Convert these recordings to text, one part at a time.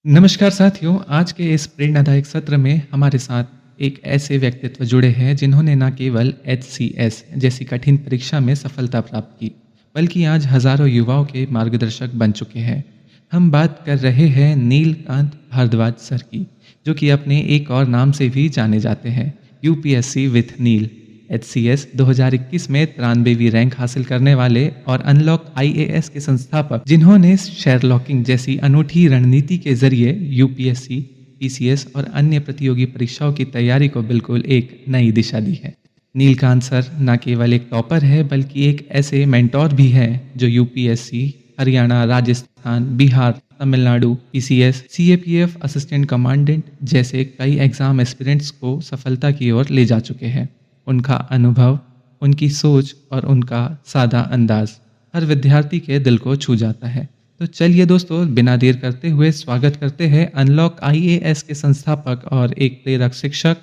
नमस्कार साथियों, आज के इस प्रेरणादायक सत्र में हमारे साथ एक ऐसे व्यक्तित्व जुड़े हैं जिन्होंने न केवल एचसीएस जैसी कठिन परीक्षा में सफलता प्राप्त की, बल्कि आज हजारों युवाओं के मार्गदर्शक बन चुके हैं। हम बात कर रहे हैं नीलकांत भारद्वाज सर की, जो कि अपने एक और नाम से भी जाने जाते हैं, यूपीएससी विथ नील। एचसीएस 2021 में 93वीं रैंक हासिल करने वाले और अनलॉक आईएएस के संस्थापक, जिन्होंने शेरलॉकिंग जैसी अनूठी रणनीति के जरिए यूपीएससी, पीसीएस और अन्य प्रतियोगी परीक्षाओं की तैयारी को बिल्कुल एक नई दिशा दी है। नीलकांत सर न केवल एक टॉपर है, बल्कि एक ऐसे मेंटोर भी हैं जो UPSC, Haryana, Rajasthan, Bihar, Tamil Nadu, PCS, CAPF assistant commandant जैसे कई एग्जाम एस्पिरेंट्स को सफलता की ओर ले जा चुके हैं। उनका अनुभव, उनकी सोच और उनका सादा अंदाज हर विद्यार्थी के दिल को छू जाता है। तो चलिए दोस्तों, बिना देर करते हुए स्वागत करते हैं अनलॉक आईएएस के संस्थापक और एक प्रेरक शिक्षक,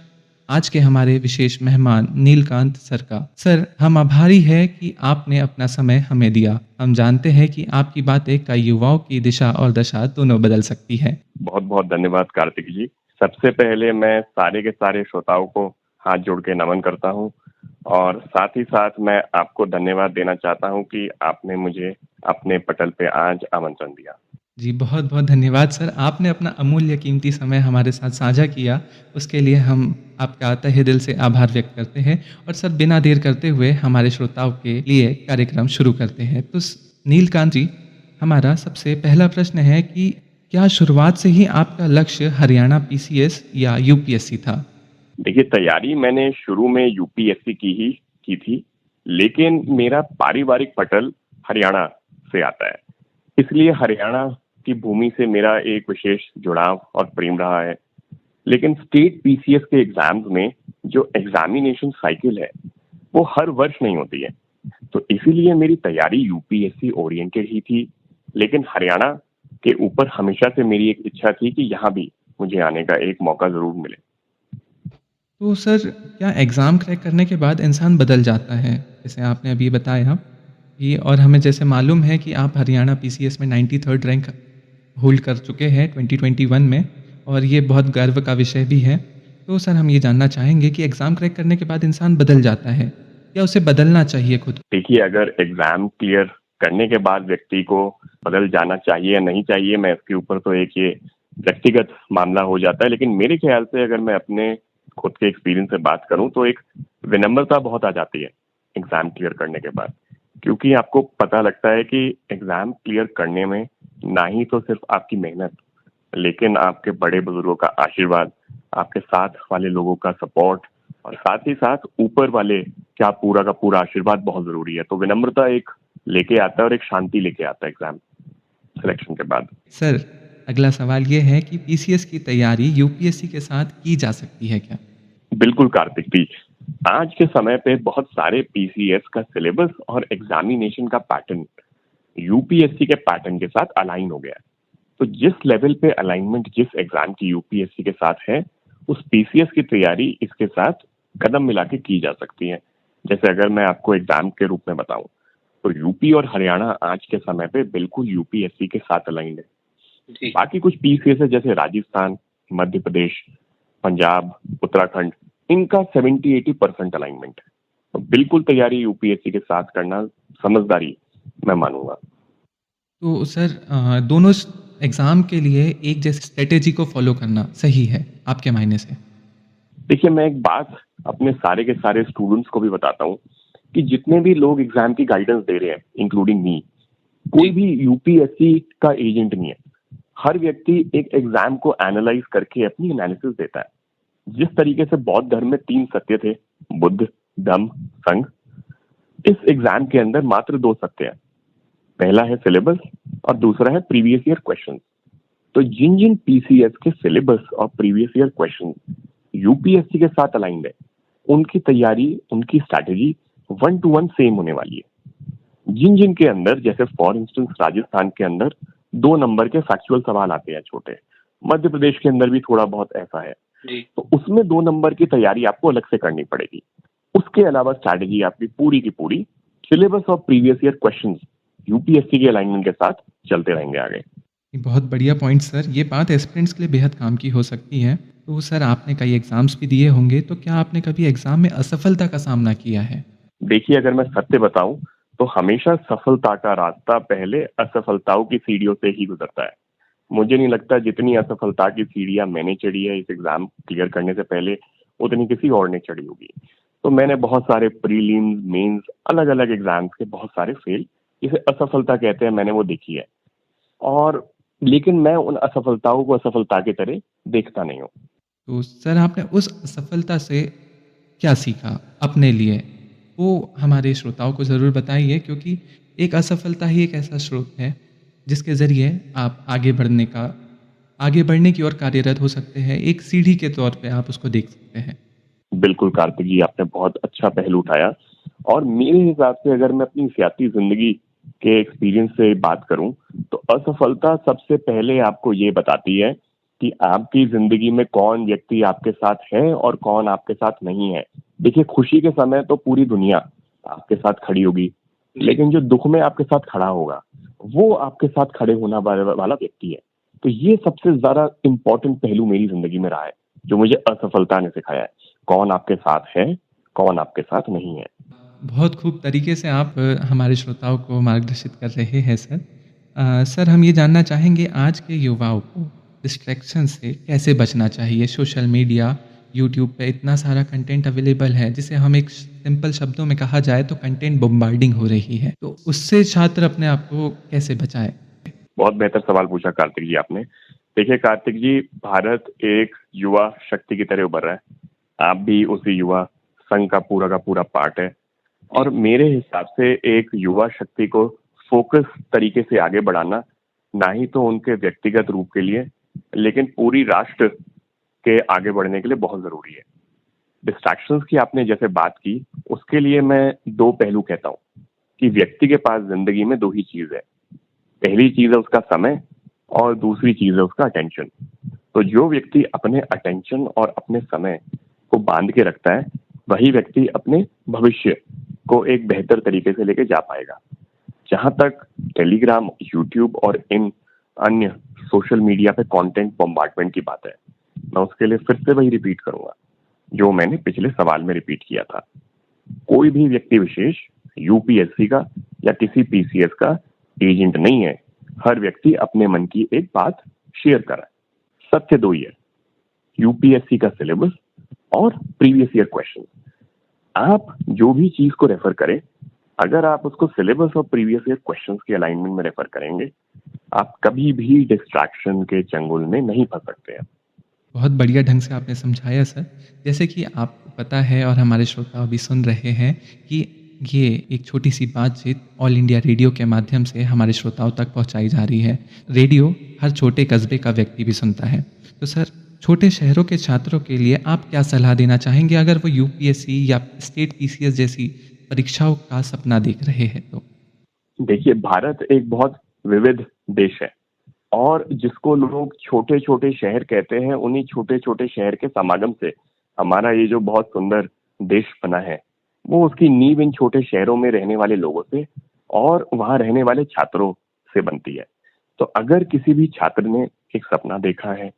आज के हमारे विशेष मेहमान नीलकांत सर का। सर, हम आभारी हैं कि आपने अपना समय हमें दिया। हम जानते हैं कि आपकी बातें कई युवाओं की दिशा और दशा दोनों बदल सकती है। बहुत बहुत धन्यवाद कार्तिक जी। सबसे पहले मैं सारे के सारे श्रोताओं को हाथ जोड़ के नमन करता हूँ और साथ ही साथ मैं आपको धन्यवाद देना चाहता हूँ कि आपने मुझे अपने पटल पे आज आमंत्रण दिया। जी, बहुत-बहुत धन्यवाद सर। आपने अपना अमूल्य कीमती समय हमारे साथ साझा किया, उसके लिए हम आपका तहे दिल से आभार व्यक्त करते हैं। और सर, बिना देर करते हुए हमारे श्रोताओं के लिए कार्यक्रम शुरू करते हैं। तो नीलकांत जी, हमारा सबसे पहला प्रश्न है कि क्या शुरुआत से ही आपका लक्ष्य हरियाणा पीसीएस या यूपीएससी था? देखिए, तैयारी मैंने शुरू में यूपीएससी की थी, लेकिन मेरा पारिवारिक पटल हरियाणा से आता है, इसलिए हरियाणा की भूमि से मेरा एक विशेष जुड़ाव और प्रेम रहा है। लेकिन स्टेट पीसीएस के एग्जाम्स में जो एग्जामिनेशन साइकिल है, वो हर वर्ष नहीं होती है, तो इसीलिए मेरी तैयारी यूपीएससी ओरिएंटेड ही थी। लेकिन हरियाणा के ऊपर हमेशा से मेरी एक इच्छा थी कि यहाँ भी मुझे आने का एक मौका जरूर मिले। तो सर, क्या एग्ज़ाम क्रैक करने के बाद इंसान बदल जाता है? जैसे आपने अभी बताया कि, और हमें जैसे मालूम है कि आप हरियाणा पीसीएस में 93rd रैंक होल्ड कर चुके हैं 2021 में, और ये बहुत गर्व का विषय भी है। तो सर, हम ये जानना चाहेंगे कि एग्ज़ाम क्रैक करने के बाद इंसान बदल जाता है, या उसे बदलना चाहिए खुद को? देखिए, अगर एग्जाम क्लियर करने के बाद व्यक्ति को बदल जाना चाहिए या नहीं चाहिए, मैं इसके ऊपर तो एक ये व्यक्तिगत मामला हो जाता है। लेकिन मेरे ख्याल से अगर मैं अपने खुद के एक्सपीरियंस से बात करूं तो एक विनम्रता बहुत आ जाती है एग्जाम क्लियर करने के बाद, क्योंकि आपको पता लगता है कि एग्जाम क्लियर करने में ना ही तो सिर्फ आपकी मेहनत, लेकिन आपके बड़े बुजुर्गों का आशीर्वाद, आपके साथ वाले लोगों का सपोर्ट और साथ ही साथ ऊपर वाले क्या पूरा का पूरा आशीर्वाद बहुत जरूरी है। तो विनम्रता एक लेके आता है और एक शांति लेके आता है एग्जाम सिलेक्शन के बाद। सर, अगला सवाल ये है कि पीसीएस की तैयारी यूपीएससी के साथ की जा सकती है क्या? बिल्कुल कार्तिक जी, आज के समय पे बहुत सारे पीसीएस का सिलेबस और एग्जामिनेशन का पैटर्न यूपीएससी के पैटर्न के साथ अलाइन हो गया है। तो जिस लेवल पे अलाइनमेंट जिस एग्जाम की यूपीएससी के साथ है, उस पीसीएस की तैयारी इसके साथ कदम मिला के की जा सकती है। जैसे अगर मैं आपको एग्जाम के रूप में बताऊं, तो यूपी और हरियाणा आज के समय पे बिल्कुल यूपीएससी के साथ अलाइंड है। जी। बाकी कुछ पीसीएस है जैसे राजस्थान, मध्य प्रदेश, पंजाब, उत्तराखंड, इनका 70-80% अलाइनमेंट है। तो बिल्कुल तैयारी यूपीएससी के साथ करना समझदारी मैं मानूंगा। तो सर, दोनों एग्ज़ाम के लिए एक जैसी स्ट्रेटेजी को फॉलो करना सही है आपके मायने से? देखिए, मैं एक बात अपने सारे के सारे स्टूडेंट्स को भी बताता हूँ कि जितने भी लोग एग्जाम की गाइडेंस दे रहे हैं, इंक्लूडिंग मी, कोई भी यूपीएससी का एजेंट नहीं है। हर व्यक्ति एक एग्जाम को एनालाइज करके अपनी एनालिसिस देता है। जिस तरीके से बौद्ध धर्म में 3 सत्य थे, बुद्ध, धम्म, संघ, इस एग्जाम के अंदर मात्र 2 सत्य है। पहला है सिलेबस और दूसरा है प्रीवियस ईयर क्वेश्चन। तो जिन जिन पीसीएस के सिलेबस और प्रीवियस ईयर क्वेश्चन यूपीएससी के साथ अलाइंड है, उनकी तैयारी, उनकी स्ट्रैटेजी 1 to 1 सेम होने वाली है। जिन जिन के अंदर, जैसे फॉर इंस्टेंस राजस्थान के अंदर 2 नंबर के फैक्चुअल सवाल आते हैं छोटे, मध्य प्रदेश के अंदर भी थोड़ा बहुत ऐसा है जी, तो उसमें 2 नंबर की तैयारी आपको अलग से करनी पड़ेगी। उसके अलावा स्ट्रैटेजी आपकी पूरी की पूरी सिलेबस और प्रीवियस ईयर क्वेश्चंस यूपीएससी के अलाइनमेंट के साथ चलते रहेंगे आगे। ये बहुत बढ़िया पॉइंट सर। ये बात एस्पिरेंट्स के लिए बेहद काम की हो सकती है। तो सर आपने कई एग्ज़ाम्स भी दिए होंगे, तो क्या आपने कभी एग्ज़ाम में असफलता का सामना किया है? देखिए, अगर मैं सत्य बताऊं तो हमेशा सफलता का रास्ता पहले असफलताओं की सीढ़ियों से ही गुजरता है। मुझे नहीं लगता जितनी असफलता की सीढ़ियां मैंने चढ़ी है इस एग्जाम क्लियर करने से पहले, उतनी किसी और ने चढ़ी होगी। तो मैंने बहुत सारे प्रीलिम्स, मेंस, अलग अलग एग्जाम्स के बहुत सारे फेल, जिसे असफलता कहते हैं, मैंने वो देखी है। और लेकिन मैं उन असफलताओं को असफलता की तरह देखता नहीं हूँ। तो सर आपने उस असफलता से क्या सीखा अपने लिए? वो हमारे श्रोताओं को ज़रूर बताइए, क्योंकि एक असफलता ही एक ऐसा स्रोत है जिसके ज़रिए आप आगे बढ़ने की ओर कार्यरत हो सकते हैं। एक सीढ़ी के तौर पे आप उसको देख सकते हैं। बिल्कुल कार्तिक जी, आपने बहुत अच्छा पहलू उठाया। और मेरे हिसाब से अगर मैं अपनी सियासी जिंदगी के एक्सपीरियंस से बात करूं तो असफलता सबसे पहले आपको ये बताती है कि आपकी जिंदगी में कौन व्यक्ति आपके साथ है और कौन आपके साथ नहीं है। देखिए, खुशी के समय तो पूरी दुनिया आपके साथ खड़ी होगी, लेकिन जो दुख में आपके साथ खड़ा होगा वो आपके साथ खड़े होना वाला व्यक्ति है। तो ये सबसे ज्यादा इंपॉर्टेंट पहलू मेरी जिंदगी में रहा है, जो मुझे असफलता ने सिखाया है। कौन आपके साथ है, कौन आपके साथ नहीं है। बहुत खूब तरीके से आप हमारे श्रोताओं को मार्गदर्शित कर रहे हैं सर। सर हम ये जानना चाहेंगे आज के युवाओं को डिस्ट्रैक्शन से कैसे बचना चाहिए? सोशल मीडिया, यूट्यूब पे इतना सारा कंटेंट अवेलेबल है, जिसे हम एक सिंपल शब्दों में कहा जाए तो कंटेंट बॉम्बार्डिंग हो रही है। तो उससे छात्र अपने आप को कैसे बचाएँ? बहुत बेहतर सवाल पूछा कार्तिक जी आपने। देखिए कार्तिक जी, भारत एक युवा शक्ति की तरह उभर रहा है। आप भी उसी युवा संघ का पूरा पार्ट है। और मेरे हिसाब से एक युवा शक्ति को फोकस तरीके से आगे बढ़ाना, ना ही तो उनके व्यक्तिगत रूप के लिए, लेकिन पूरी राष्ट्र के आगे बढ़ने के लिए बहुत जरूरी है। डिस्ट्रैक्शंस की आपने जैसे बात की, उसके लिए मैं दो पहलू कहता हूँ कि व्यक्ति के पास जिंदगी में दो ही चीज है। पहली चीज है उसका समय और दूसरी चीज है उसका अटेंशन। तो जो व्यक्ति अपने अटेंशन और अपने समय को बांध के रखता है, वही व्यक्ति अपने भविष्य को एक बेहतर तरीके से लेके जा पाएगा। जहां तक टेलीग्राम, यूट्यूब और इन अन्य सोशल मीडिया पे कंटेंट बॉम्बार्डमेंट की बात है, मैं उसके लिए फिर से वही रिपीट करूंगा जो मैंने पिछले सवाल में रिपीट किया था। कोई भी व्यक्ति विशेष यूपीएससी का या किसी पीसीएस का एजेंट नहीं है। हर व्यक्ति अपने मन की एक बात शेयर कर रहा है। सत्य दो ही है, यूपीएससी का सिलेबस और प्रीवियस ईयर क्वेश्चन। आप जो भी चीज को रेफर करें, अगर आप उसको सिलेबस और प्रीवियस ईयर क्वेश्चंस के अलाइनमेंट में रेफर करेंगे, आप कभी भी डिस्ट्रैक्शन के चंगुल में नहीं फंस सकते हैं। बहुत बढ़िया ढंग से आपने समझाया सर। जैसे कि आपको पता है और हमारे श्रोता भी सुन रहे हैं कि ये एक छोटी-सी बातचीत ऑल इंडिया रेडियो के माध्यम से हमारे श्रोताओं तक पहुँचाई जा रही है। रेडियो हर छोटे कस्बे का व्यक्ति भी सुनता है। तो सर, छोटे शहरों के छात्रों के लिए आप क्या सलाह देना चाहेंगे अगर वो यूपीएससी या स्टेट पीसीएस जैसी परीक्षाओं का सपना देख रहे हैं तो? देखिए, भारत एक बहुत विविध देश है और जिसको लोग छोटे छोटे शहर कहते हैं, उन्हीं छोटे छोटे शहर के समागम से हमारा ये जो बहुत सुंदर देश बना है, वो उसकी नींव इन छोटे शहरों में रहने वाले लोगों से और वहां रहने वाले छात्रों से बनती है। तो अगर किसी भी छात्र ने एक सपना देखा है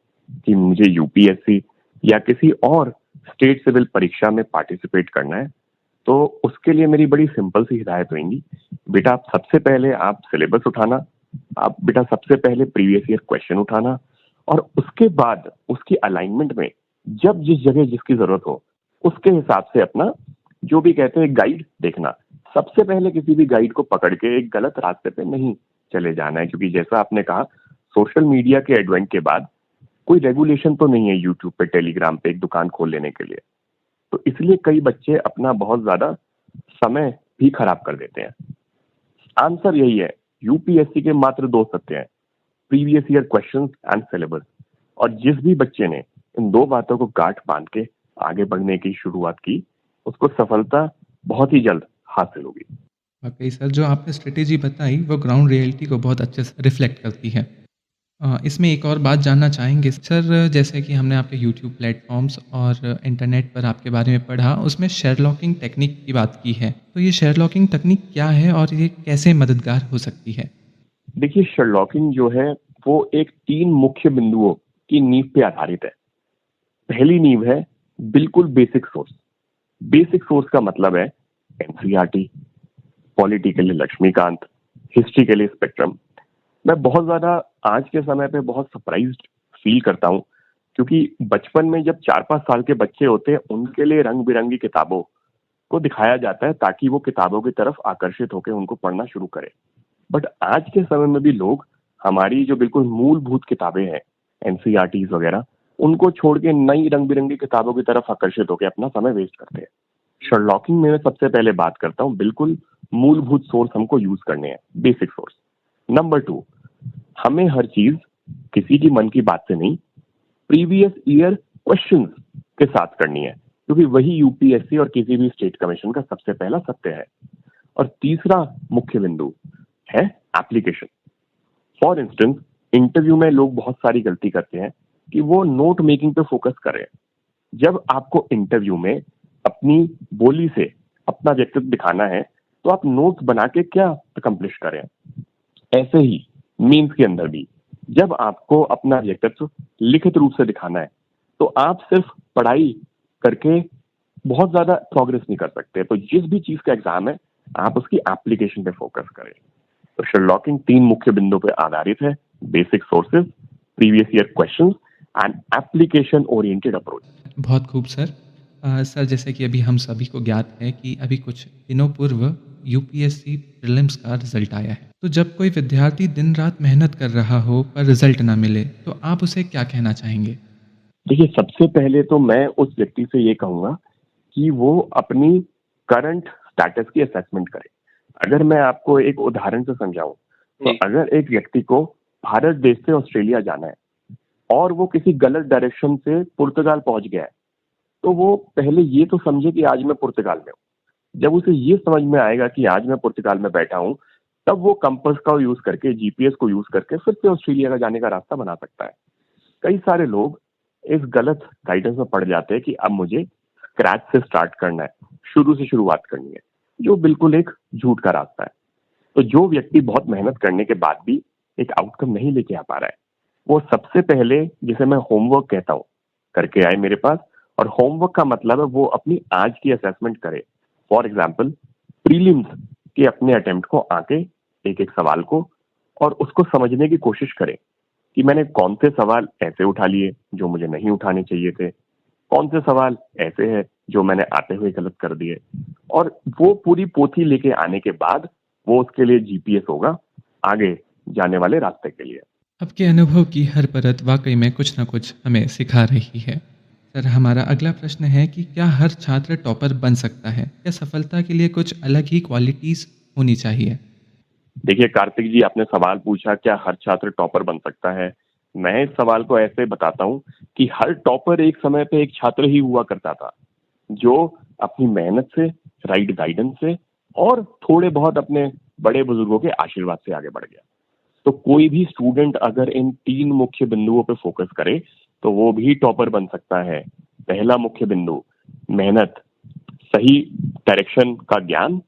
कि मुझे यूपीएससी या किसी और स्टेट सिविल परीक्षा में पार्टिसिपेट करना है, तो उसके लिए मेरी बड़ी सिंपल सी हिदायत रहेंगी। बेटा, आप सबसे पहले आप सिलेबस उठाना, आप बेटा सबसे पहले प्रीवियस ईयर क्वेश्चन उठाना, और उसके बाद उसकी अलाइनमेंट में जब जिस जगह जिसकी जरूरत हो, उसके हिसाब से अपना जो भी कहते हैं गाइड देखना। सबसे पहले किसी भी गाइड को पकड़ के एक गलत रास्ते पे नहीं चले जाना है, क्योंकि जैसा आपने कहा, सोशल मीडिया के एडवेंट के बाद कोई रेगुलेशन तो नहीं है यूट्यूब पे, टेलीग्राम पे एक दुकान खोल लेने के लिए। तो इसलिए कई बच्चे अपना बहुत ज्यादा समय भी खराब कर देते हैं। आंसर यही है, यूपीएससी के मात्र दो सत्य हैं, previous year questions and syllabus. और जिस भी बच्चे ने इन दो बातों को गांठ बांध के आगे बढ़ने की शुरुआत की, उसको सफलता बहुत ही जल्द हासिल होगी। वाक़ई सर, जो आपने स्ट्रैटेजी बताई वो ग्राउंड रियलिटी को बहुत अच्छे से रिफ्लेक्ट करती है। इसमें एक और बात जानना चाहेंगे सर, जैसे कि हमने आपके यूट्यूब प्लेटफ़ॉर्म्स और इंटरनेट पर आपके बारे में पढ़ा, उसमें शेरलॉकिंग टेक्निक की बात की है। तो ये शेरलॉकिंग तकनीक क्या है और ये कैसे मददगार हो सकती है? देखिए, शर्लॉकिंग जो है वो एक 3 मुख्य बिंदुओं की नींव पे आधारित है। पहली नींव है बिल्कुल बेसिक सोर्स। बेसिक सोर्स का मतलब है एनसीईआरटी, पॉलिटी के लिए लक्ष्मीकांत, हिस्ट्री के लिए स्पेक्ट्रम। मैं बहुत ज्यादा आज के समय पे बहुत सरप्राइज्ड फील करता हूँ, क्योंकि बचपन में जब 4-5 साल के बच्चे होते हैं उनके लिए रंग बिरंगी किताबों को दिखाया जाता है ताकि वो किताबों की तरफ आकर्षित होकर उनको पढ़ना शुरू करें। बट आज के समय में भी लोग हमारी जो बिल्कुल मूलभूत किताबें हैं, एनसीईआरटीज वगैरह, उनको छोड़ के नई रंग बिरंगी किताबों की तरफ आकर्षित होकर अपना समय वेस्ट करते हैं। शर्लॉकिंग में मैं सबसे पहले बात करता हूँ, बिल्कुल मूलभूत सोर्स हमको यूज करने हैं, बेसिक सोर्स। नंबर 2, हमें हर चीज किसी की मन की बात से नहीं, प्रीवियस ईयर क्वेश्चंस के साथ करनी है, क्योंकि वही यूपीएससी और किसी भी स्टेट कमीशन का सबसे पहला सत्य है। और तीसरा मुख्य बिंदु है एप्लीकेशन। फॉर इंस्टेंस, इंटरव्यू में लोग बहुत सारी गलती करते हैं कि वो नोट मेकिंग पे फोकस करें। जब आपको इंटरव्यू में अपनी बोली से अपना व्यक्तित्व दिखाना है तो आप नोट्स बना के क्या अकम्प्लिश करें। ऐसे ही मीम्स के अंदर भी जब आपको अपना व्यक्तित्व लिखित रूप से दिखाना है तो आप सिर्फ पढ़ाई करके बहुत ज्यादा प्रोग्रेस नहीं कर सकते। तो जिस भी चीज का एग्जाम है आप उसकी एप्लीकेशन पे फोकस करें। तो शर्लॉकिंग 3 मुख्य बिंदुओं पर आधारित है: basic sources, previous year questions and application oriented approach. बहुत खूब सर। सर, जैसे कि अभी हम सभी को ज्ञात है कि अभी कुछ दिनों पूर्व यूपीएससी प्रीलिम्स का रिजल्ट आया है। तो जब कोई विद्यार्थी दिन रात मेहनत कर रहा हो पर रिजल्ट ना मिले तो आप उसे क्या कहना चाहेंगे? देखिए, सबसे पहले तो मैं उस व्यक्ति से ये कहूंगा कि वो अपनी करंट स्टेटस की असेसमेंट करे। अगर मैं आपको एक उदाहरण से समझाऊं तो जी। अगर एक व्यक्ति को भारत देश से ऑस्ट्रेलिया जाना है और वो किसी गलत डायरेक्शन से पुर्तगाल पहुंच गया है, तो वो पहले ये तो समझे कि आज मैं पुर्तगाल में हूँ। जब उसे ये समझ में आएगा कि आज मैं पुर्तगाल में बैठा हूँ, तब वो कंपास का यूज करके, जीपीएस को यूज करके फिर से ऑस्ट्रेलिया का जाने का रास्ता बना सकता है। कई सारे लोग इस गलत गाइडेंस में पड़ जाते हैं कि अब मुझे स्क्रैच से स्टार्ट करना है, शुरू से शुरुआत करनी है, जो बिल्कुल एक झूठ का रास्ता है। तो जो व्यक्ति बहुत मेहनत करने के बाद भी एक आउटकम नहीं लेके आ पा रहा है, वो सबसे पहले, जिसे मैं होमवर्क कहता हूँ, करके आए मेरे पास। और होमवर्क का मतलब है वो अपनी आज की असेसमेंट करे। फॉर एग्जाम्पल, प्रीलिम्स के अपने अटेम्प्ट को आके एक एक सवाल को और उसको समझने की कोशिश करें कि मैंने कौन से सवाल ऐसे उठा लिए जो मुझे नहीं उठाने चाहिए थे, कौन से सवाल ऐसे हैं जो मैंने आते हुए गलत कर दिए। और वो पूरी पोथी लेके आने के बाद वो उसके लिए जीपीएस होगा आगे जाने वाले रास्ते के लिए। आपके अनुभव की हर परत वाकई में कुछ ना कुछ हमें सिखा रही है। सर, हमारा अगला प्रश्न है कि क्या हर छात्र टॉपर बन सकता है या सफलता के लिए कुछ अलग ही क्वालिटीज होनी चाहिए? देखिए कार्तिक जी, आपने सवाल पूछा क्या हर छात्र टॉपर बन सकता है। मैं इस सवाल को ऐसे बताता हूँ कि हर टॉपर एक समय पे एक छात्र ही हुआ करता था, जो अपनी मेहनत से, राइट गाइडेंस से और थोड़े बहुत अपने बड़े बुजुर्गों के आशीर्वाद से आगे बढ़ गया। तो कोई भी स्टूडेंट अगर इन 3 मुख्य बिंदुओं पे फोकस करे तो वो भी टॉपर बन सकता है। पहला मुख्य बिंदु मेहनत, सही डायरेक्शन का ज्ञान,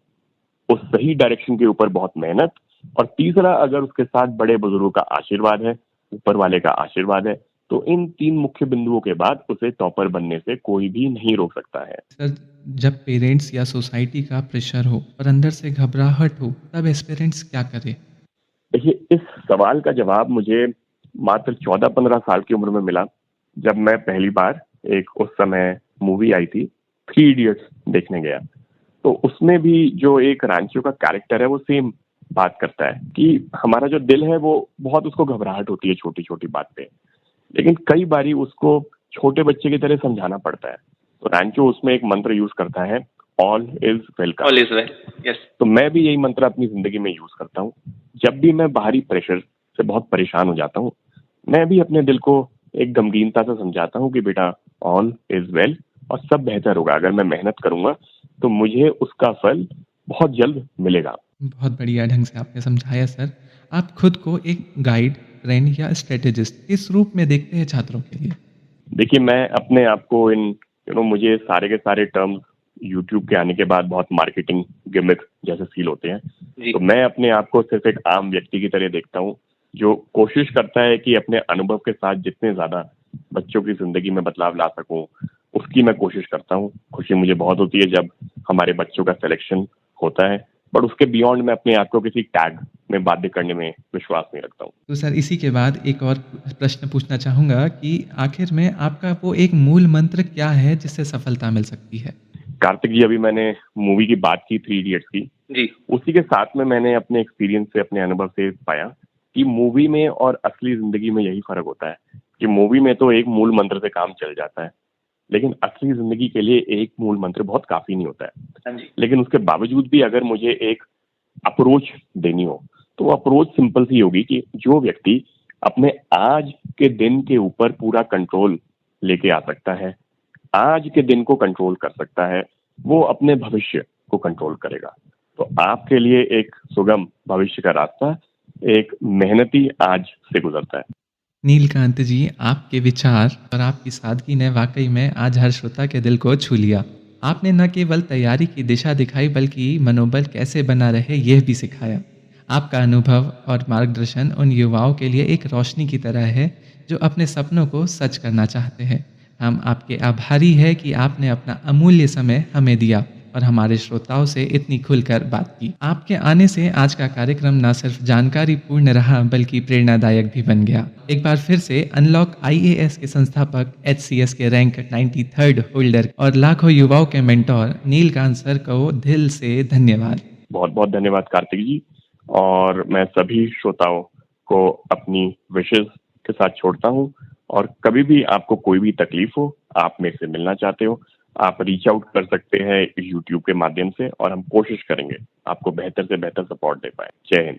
उस सही डायरेक्शन के ऊपर बहुत मेहनत, और तीसरा अगर उसके साथ बड़े बुजुर्गों का आशीर्वाद है, ऊपर वाले का आशीर्वाद है, तो इन 3 मुख्य बिंदुओं के बाद उसे टॉपर बनने से कोई भी नहीं रोक सकता है। सर, जब पेरेंट्स या सोसाइटी का प्रेशर हो और अंदर से घबराहट हो तब एस्पिरेंट्स क्या करें? देखिए, इस सवाल का जवाब मुझे मात्र 14-15 साल की उम्र में मिला, जब मैं पहली बार एक उस समय मूवी आई थी 3 इडियट्स देखने गया। तो उसमें भी जो एक रांचो का कैरेक्टर है वो सेम बात करता है कि हमारा जो दिल है वो बहुत, उसको घबराहट होती है छोटी छोटी बात पे, लेकिन कई बारी उसको छोटे बच्चे की तरह समझाना पड़ता है। तो रांचो उसमें एक मंत्र यूज करता है, all is welcome. All is well. Yes. तो मैं भी यही मंत्र अपनी जिंदगी में यूज करता हूँ। जब भी मैं बाहरी प्रेशर से बहुत परेशान हो जाता हूँ, मैं भी अपने दिल को एक गमगीनता से समझाता हूँ कि बेटा ऑल इज वेल, और सब बेहतर होगा। अगर मैं मेहनत करूंगा तो मुझे उसका फल बहुत जल्द मिलेगा। बहुत बढ़िया ढंग से आपने समझाया सर। आप खुद को एक गाइड, फ्रेंड या स्ट्रेटेजिस्ट किस रूप में देखते हैं छात्रों के लिए? देखिए, मैं अपने आप को मुझे सारे के सारे टर्म्स यूट्यूब के आने के बाद बहुत मार्केटिंग गिमिक जैसे फील होते हैं। जी। तो मैं अपने आप को सिर्फ एक आम व्यक्ति की तरह देखता हूँ जो कोशिश करता है कि अपने अनुभव के साथ जितने ज़्यादा बच्चों की ज़िंदगी में बदलाव ला सकूँ, उसकी मैं कोशिश करता हूँ। खुशी मुझे बहुत होती है जब हमारे बच्चों का सिलेक्शन होता है, बट उसके बियॉन्ड मैं अपने आप को किसी टैग में बाध्य करने में विश्वास नहीं रखता हूँ। तो सर इसी के बाद एक और प्रश्न पूछना चाहूँगा कि आखिर में आपका वो एक मूल मंत्र क्या है जिससे सफलता मिल सकती है? कार्तिक जी, अभी मैंने मूवी की बात की थ्री इडियट्स की, जी, उसी के साथ में मैंने अपने एक्सपीरियंस से, अपने अनुभव से पाया कि मूवी में और असली ज़िंदगी में यही फ़र्क होता है कि मूवी में तो एक मूल मंत्र से काम चल जाता है, लेकिन असली ज़िंदगी के लिए एक मूल मंत्र बहुत काफ़ी नहीं होता है। हाँ जी, लेकिन उसके बावजूद भी अगर मुझे एक अप्रोच देनी हो, तो अप्रोच सिंपल सी होगी कि जो व्यक्ति अपने आज के दिन के ऊपर पूरा कंट्रोल लेके आ सकता है, आज के दिन को कंट्रोल कर सकता है, वो अपने भविष्य को कंट्रोल करेगा। तो आपके लिए एक सुगम भविष्य का रास्ता एक मेहनती आज से गुजरता है। नीलकांत जी, आपके विचार और आपकी सादगी ने वाक़ई में आज हर श्रोता के दिल को छू लिया। आपने न केवल तैयारी की दिशा दिखाई बल्कि मनोबल कैसे बना रहे यह भी सिखाया। आपका अनुभव और मार्गदर्शन उन युवाओं के लिए एक रोशनी की तरह है जो अपने सपनों को सच करना चाहते हैं। हम आपके आभारी हैं कि आपने अपना अमूल्य समय हमें दिया और हमारे श्रोताओं से इतनी खुलकर बात की। आपके आने से आज का कार्यक्रम न सिर्फ जानकारी पूर्ण रहा बल्कि प्रेरणादायक भी बन गया। एक बार फिर से अनलॉक आईएएस के संस्थापक, एचसीएस के रैंक 93rd होल्डर और लाखों युवाओं के मेंटोर नीलकांत सर को दिल से धन्यवाद। बहुत बहुत धन्यवाद कार्तिक जी, और मैं सभी श्रोताओं को अपनी विशेष के साथ छोड़ता हूँ। और कभी भी आपको कोई भी तकलीफ हो, आप मेरे से मिलना चाहते हो, आप रीच आउट कर सकते हैं यूट्यूब के माध्यम से, और हम कोशिश करेंगे आपको बेहतर से बेहतर सपोर्ट दे पाए। जय हिंद।